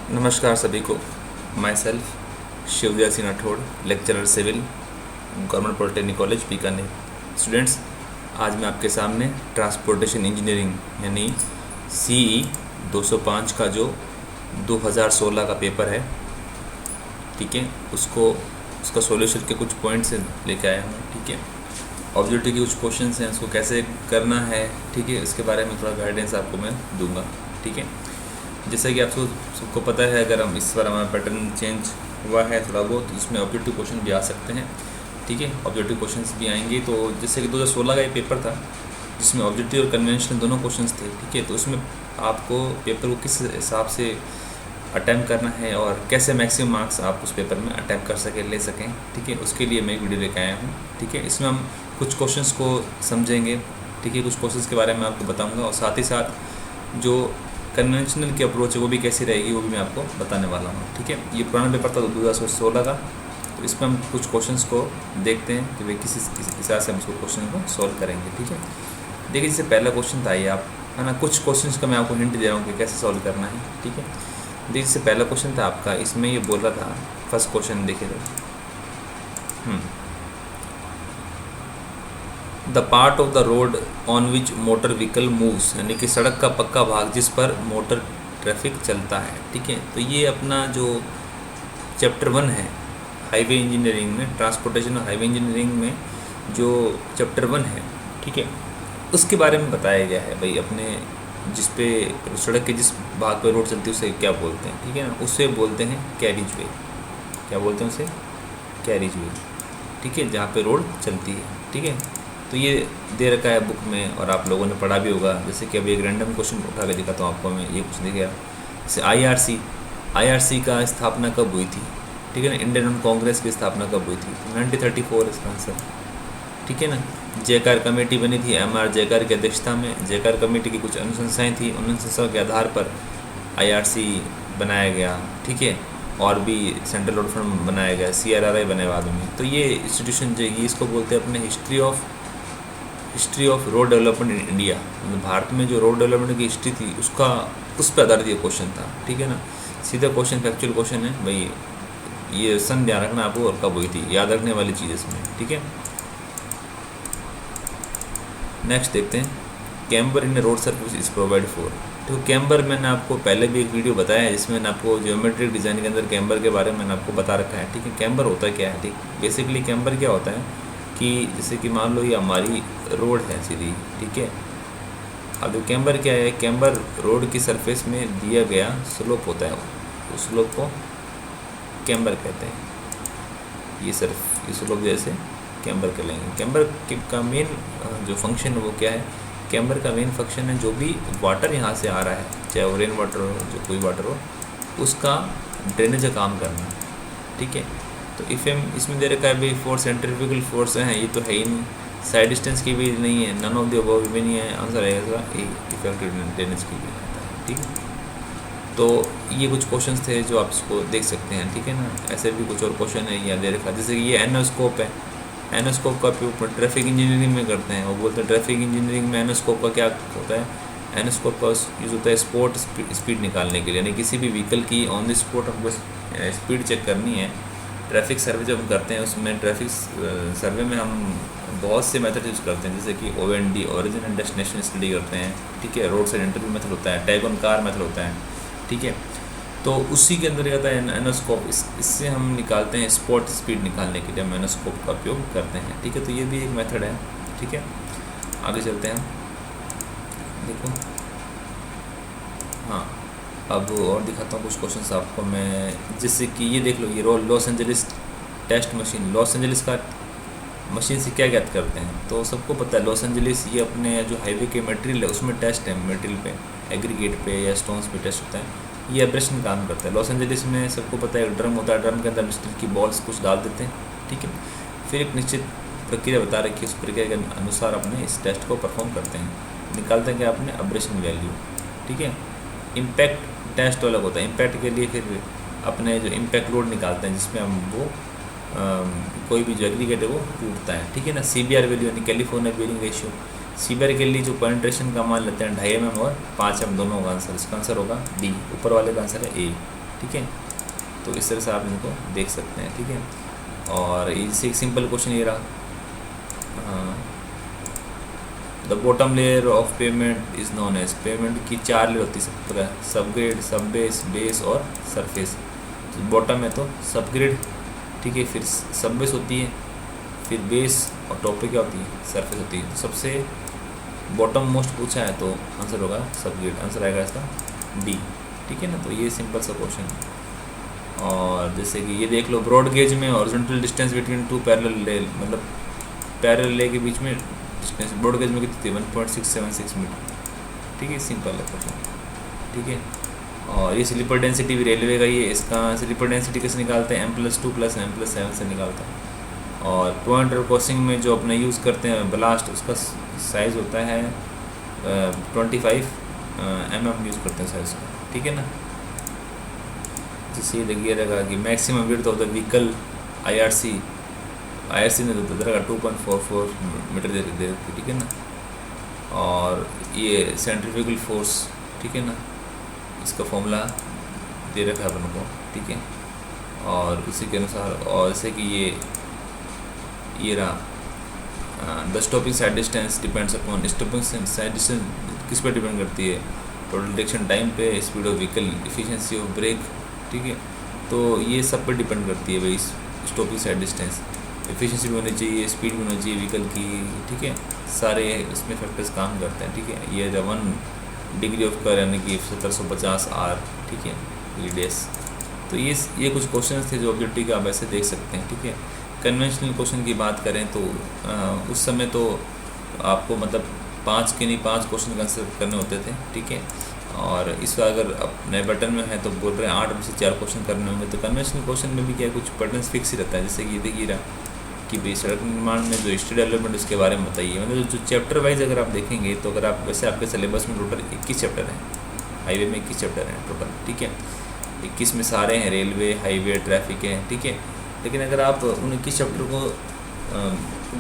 नमस्कार सभी को। Myself Shivdaya Singh Rathore, lecturer civil, government polytechnic college Bikaner. Students, आज मैं आपके सामने ट्रांसपोर्टेशन इंजीनियरिंग यानी CE 205 का जो 2016 का पेपर है, ठीक है, उसका सॉल्यूशन के कुछ पॉइंट्स लेके आया हूँ। ठीक है, ऑब्जेक्टिव के कुछ क्वेश्चंस हैं, उसको कैसे करना है, ठीक है, इसके बारे में थोड़ा गाइडेंस आपको मैं दूंगा। ठीक है, जैसा कि आपको सबको पता है, अगर हम इस बार हमारा पैटर्न चेंज हुआ है थोड़ा बहुत, तो इसमें ऑब्जेक्टिव क्वेश्चन भी आ सकते हैं। ठीक है, ऑब्जेक्टिव क्वेश्चंस भी आएंगे। तो जैसे कि 2016 का ये पेपर था जिसमें ऑब्जेक्टिव और कन्वेंशनल दोनों क्वेश्चंस थे। ठीक है, तो उसमें आपको पेपर को किस हिसाब से अटैम्प्ट करना है और कैसे मैक्सिमम मार्क्स आप उस पेपर में अटैम्प्ट कर सकें, ले सकें। ठीक है, उसके लिए मैं एक वीडियो लेकर आया हूँ। ठीक है, इसमें हम कुछ क्वेश्चंस को समझेंगे। ठीक है, कुछ क्वेश्चंस के बारे में आपको बताऊँगा और साथ ही साथ जो कन्वेंशनल की अप्रोच है वो भी कैसी रहेगी वो भी मैं आपको बताने वाला हूँ। ठीक है, ये पुराना पेपर था 2016 का, तो इसमें हम कुछ क्वेश्चंस को देखते हैं कि वे किस हिसाब से हम उसको क्वेश्चन को सॉल्व करेंगे। ठीक है, देखिए जैसे पहला क्वेश्चन था ये, आप है ना, कुछ क्वेश्चंस का मैं आपको हिंट दे रहा हूँ कि कैसे सॉल्व करना है। ठीक है, देखिए जैसे पहला क्वेश्चन था आपका, इसमें ये बोल रहा था, फर्स्ट क्वेश्चन देखिए तो, the part of the road on which motor vehicle moves, यानी कि सड़क का पक्का भाग जिस पर मोटर ट्रैफिक चलता है। ठीक है, तो ये अपना जो चैप्टर 1 है हाईवे इंजीनियरिंग में, ट्रांसपोर्टेशन और हाईवे इंजीनियरिंग में जो चैप्टर 1 है, ठीक है, उसके बारे में बताया गया है। भाई अपने जिस पे सड़क के जिस भाग पर रोड चलती है उसे क्या बोलते हैं, ठीक है ना, उसे बोलते हैं कैरिज वे। क्या बोलते हैं उसे? कैरिज वे। ठीक है, जहाँ पे रोड चलती है। ठीक है, तो ये दे रखा है बुक में और आप लोगों ने पढ़ा भी होगा। जैसे कि अभी एक रैंडम क्वेश्चन उठा के दिखाता हूँ आपको मैं, ये कुछ देखिए जैसे IRC का स्थापना कब हुई थी? ठीक है ना, इंडियन कांग्रेस की स्थापना कब हुई थी? 1934 इसका आंसर। ठीक है ना, जयकार कमेटी बनी थी MR जयकार की अध्यक्षता में। जयकार कमेटी की कुछ अनुशंसाएँ थी, उन अनुशंसाओं के आधार पर IRC बनाया गया। ठीक है, और भी सेंट्रल रोड फंड बनाया गया, CRRI बने बाद में। तो ये इंस्टीट्यूशन जो ये इसको बोलते हैं अपने history of road development in India, मतलब भारत में जो रोड डेवलपमेंट की हिस्ट्री थी उसका, उस पर आधारित ये क्वेश्चन था। ठीक है ना, सीधा क्वेश्चन फैक्चुअल क्वेश्चन है भाई, ये सन ध्यान रखना आपको और कब हुई थी, याद रखने वाली चीज़ इसमें। ठीक है, नेक्स्ट देखते हैं, camber in road service is provide for. तो कैम्बर मैंने आपको पहले भी एक वीडियो बताया है जिसमें मैंने आपको ज्योमेट्रिक डिज़ाइन के अंदर कैम्बर के बारे में मैंने आपको बता रखा है। ठीक है, कैम्बर होता क्या है? ठीक, बेसिकली कैम्बर क्या होता है कि जैसे कि मान लो ये हमारी रोड है सीधी, ठीक है, अब कैम्बर क्या है? कैम्बर रोड की सरफेस में दिया गया स्लोप होता है, उस स्लोप को कैम्बर कहते हैं। ये स्लोप जैसे कैम्बर कर लेंगे। कैम्बर का मेन जो फंक्शन है वो क्या है? कैम्बर का मेन फंक्शन है जो भी वाटर यहाँ से आ रहा है, चाहे वो रेन वाटर हो, जो कोई वाटर हो, उसका ड्रेनेज का काम करना। ठीक है, तो इसमें दे रखा है भाई फोर्स, सेंट्रीफ्यूगल फोर्स है, ये तो है ही नहीं, साइड डिस्टेंस की भी नहीं है, नन ऑफ द अबव भी नहीं है, आंसर आएगा इफेक्टिव ड्रेनेज की भी आता है। ठीक है, तो ये कुछ क्वेश्चंस थे जो आप इसको देख सकते हैं। ठीक है ना, ऐसे भी कुछ और क्वेश्चन है यहाँ दे रखा है, जैसे कि ये एनोस्कोप है। एनोस्कोप का उपयोग ट्रैफिक इंजीनियरिंग में करते हैं। वो बोलते हैं ट्रैफिक इंजीनियरिंग में एनोस्कोप का क्या होता है? एनोस्कोप का यूज़ होता है स्पॉट स्पीड निकालने के लिए, यानी किसी भी व्हीकल की ऑन द स्पॉट हमको स्पीड चेक करनी है। ट्रैफिक सर्वे जब हम करते हैं उसमें ट्रैफिक सर्वे में हम बहुत से मेथड यूज़ करते हैं, जैसे कि OND, origin and destination study करते हैं। ठीक है, रोड साइड इंटरव्यू मेथड होता है, टैग ऑन कार मेथड होता है। ठीक है, तो उसी के अंदर आता है एनोस्कोप। इससे हम निकालते हैं स्पॉट स्पीड निकालने के लिए हम एनोस्कोप का उपयोग करते हैं। ठीक है, तो ये भी एक मेथड है। ठीक है, आगे चलते हैं, देखो, हाँ, अब और दिखाता हूँ कुछ क्वेश्चंस आपको मैं, जैसे कि ये देख लो, ये Los Angeles test machine, Los Angeles का मशीन से क्या ज्ञात करते हैं? तो सबको पता है लॉस एंजलिस ये अपने जो हाईवे के मटेरियल है उसमें टेस्ट है, मटेरियल पे, एग्रीगेट पे या स्टोन्स पे टेस्ट होता है। ये एब्रेशन काम करता है। लॉस एंजलिस में सबको पता है ड्रम होता है, ड्रम के अंदर स्टील की बॉल्स कुछ डाल देते हैं। ठीक है, फिर एक निश्चित प्रक्रिया बता रखी है, उस प्रक्रिया के अनुसार अपने इस टेस्ट को परफॉर्म करते हैं, निकालते हैं क्या अपने एब्रेशन वैल्यू। ठीक है, इम्पैक्ट टेस्ट अलग होता है। इम्पैक्ट के लिए फिर अपने जो इम्पैक्ट लोड निकालते हैं जिसमें हम वो कोई भी जो एग्रीगेट है वो टूटता है। ठीक है ना, CBR वैल्यू यानी कैलिफोर्निया बेयरिंग रेशियो, CBR के लिए जो पेनिट्रेशन का मान लेते हैं 2.5 mm और 5 mm दोनों का आंसर, इसका आंसर होगा D, ऊपर वाले का आंसर है A। ठीक है। तो इस तरह से आप इनको देख सकते हैं, ठीक है। और इसे एक सिंपल क्वेश्चन ये रहा, the bottom layer of pavement is known as, pavement की 4 लेयर होती है, सबग्रेड, सब बेस, बेस और सरफेस। तो बॉटम है तो सबग्रेड, ठीक है, फिर सब बेस होती है, फिर बेस और टॉप पे क्या होती है, सरफेस होती है। तो सबसे बॉटम मोस्ट पूछा है तो आंसर होगा सबग्रेड, आंसर आएगा इसका डी, ठीक है ना। तो ये सिंपल सा क्वेश्चन है। और जैसे कि ये देख लो, ब्रॉड गेज में horizontal distance between two parallel ले, मतलब पैरेलल ले के बीच में डिस्टेंस ब्रॉड गेज में कितनी थी, 1.676 मीटर, ठीक है, सिंपल है क्वेश्चन, ठीक है। और ये स्लीपर डेंसिटी भी रेलवे का, ये इसका स्लीपर डेंसिटी कैसे निकालते हैं, M+2 + M+7 से निकालता है। और पॉइंट और क्रॉसिंग में जो अपने यूज़ करते हैं ब्लास्ट, उसका साइज़ होता है 25 mm यूज़ करते हैं साइज़ का, ठीक है ना। जैसे ये देखिए रहेगा कि maximum width of the vehicle IRC ने दे रहेगा 2.44 मीटर दे रखी, ठीक है ना। और ये सेंट्रीफ्यूगल फोर्स, ठीक है ना, इसका फॉर्मूला दे रखा है अपन को, ठीक है। और उसी के अनुसार, और जैसे कि ये रहा, the stopping sight distance depends upon, stopping sight distance किस पर डिपेंड करती है, टोटल डिरेक्शन टाइम पे, speed of vehicle, efficiency of brake, ठीक है। तो ये सब पर डिपेंड करती है भाई स्टॉपिंग साइड डिस्टेंस, एफिशिएंसी भी होनी चाहिए, स्पीड भी होनी चाहिए व्हीकल की, ठीक है। सारे इसमें फैक्टर्स काम करते हैं, ठीक है। ये 1 डिग्री ऑफ कर यानी कि 1750 R, ठीक है, रेडियस। तो ये कुछ क्वेश्चन थे जो ऑब्जेक्टिव का आप ऐसे देख सकते हैं, ठीक है। कन्वेंशनल क्वेश्चन की बात करें तो उस समय तो आपको मतलब 5 के नहीं 5 क्वेश्चन आंसर करने होते थे, ठीक है। और इस बार अगर अब नए पैटर्न में है तो बोल रहे हैं 8 में से 4 क्वेश्चन करने होंगे। तो कन्वेंशनल क्वेश्चन में भी क्या कुछ पैटर्न फिक्स ही रहता है, जैसे कि देखिए रहा कि भाई सड़क निर्माण में जो हिस्ट्री डेवलपमेंट उसके बारे में बताइए, मतलब जो चैप्टर वाइज अगर आप देखेंगे तो अगर आप वैसे आपके सिलेबस में टोटल 21 चैप्टर हैं, हाईवे में 21 चैप्टर हैं टोटल, ठीक है। 21 में सारे हैं रेलवे, हाईवे, ट्रैफिक है, ठीक है। लेकिन अगर आप उन 21 चैप्टर को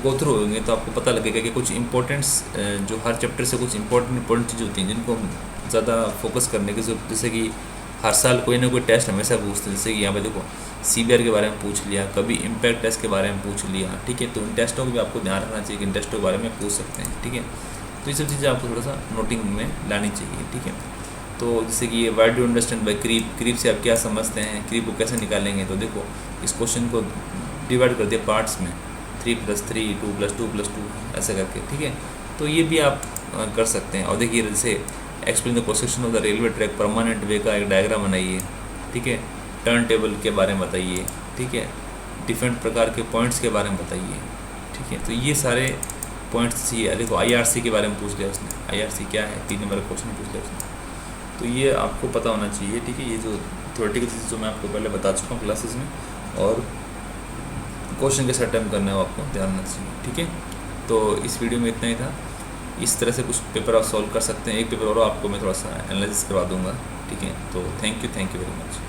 गो थ्रू होंगे तो आपको पता लगेगा कि कुछ इंपॉर्टेंट्स जो हर चैप्टर से कुछ इंपॉर्टेंट चीज़ होती हैं जिनको ज़्यादा फोकस करने की जरूरत, जैसे कि हर साल कोई ना कोई टेस्ट हमेशा पूछते हैं। जैसे कि यहाँ पे देखो CBR के बारे में पूछ लिया, कभी इम्पैक्ट टेस्ट के बारे में पूछ लिया, ठीक है। तो इन टेस्टों को भी आपको ध्यान रखना चाहिए कि इन टेस्टों के बारे में पूछ सकते हैं, ठीक है। तो ये सब चीज़ें आपको थोड़ा सा नोटिंग में लानी चाहिए, ठीक है। तो जैसे कि ये why do understand by creep, creep से आप क्या समझते हैं, क्रीप को कैसे निकालेंगे। तो देखो इस क्वेश्चन को डिवाइड कर दिया पार्ट्स में, 3+3, 2+2+2 ऐसे करके, ठीक है। तो ये भी आप कर सकते हैं। और देखिए जैसे explain the question of the railway track permanent way का एक डायग्राम बनाइए, ठीक है। टर्न टेबल के बारे में बताइए, ठीक है। डिफरेंट प्रकार के पॉइंट्स के बारे में बताइए, ठीक है। तो ये सारे पॉइंट्स चाहिए। देखो IRC के बारे में पूछ लिया उसने, IRC क्या है, 3 नंबर का क्वेश्चन पूछ लिया उसने। तो ये आपको पता होना चाहिए, ठीक है। ये जो थ्योरेटिकल चीज़ जो मैं आपको पहले बता चुका हूँ क्लासेस में, और क्वेश्चन कैसे अटैम्प्ट करना है वो आपको ध्यान रखना चाहिए, ठीक है। तो इस वीडियो में इतना ही था। इस तरह से कुछ पेपर आप सॉल्व कर सकते हैं। एक पेपर और आपको मैं थोड़ा सा एनालिसिस करवा दूंगा, ठीक है। तो थैंक यू वेरी मच।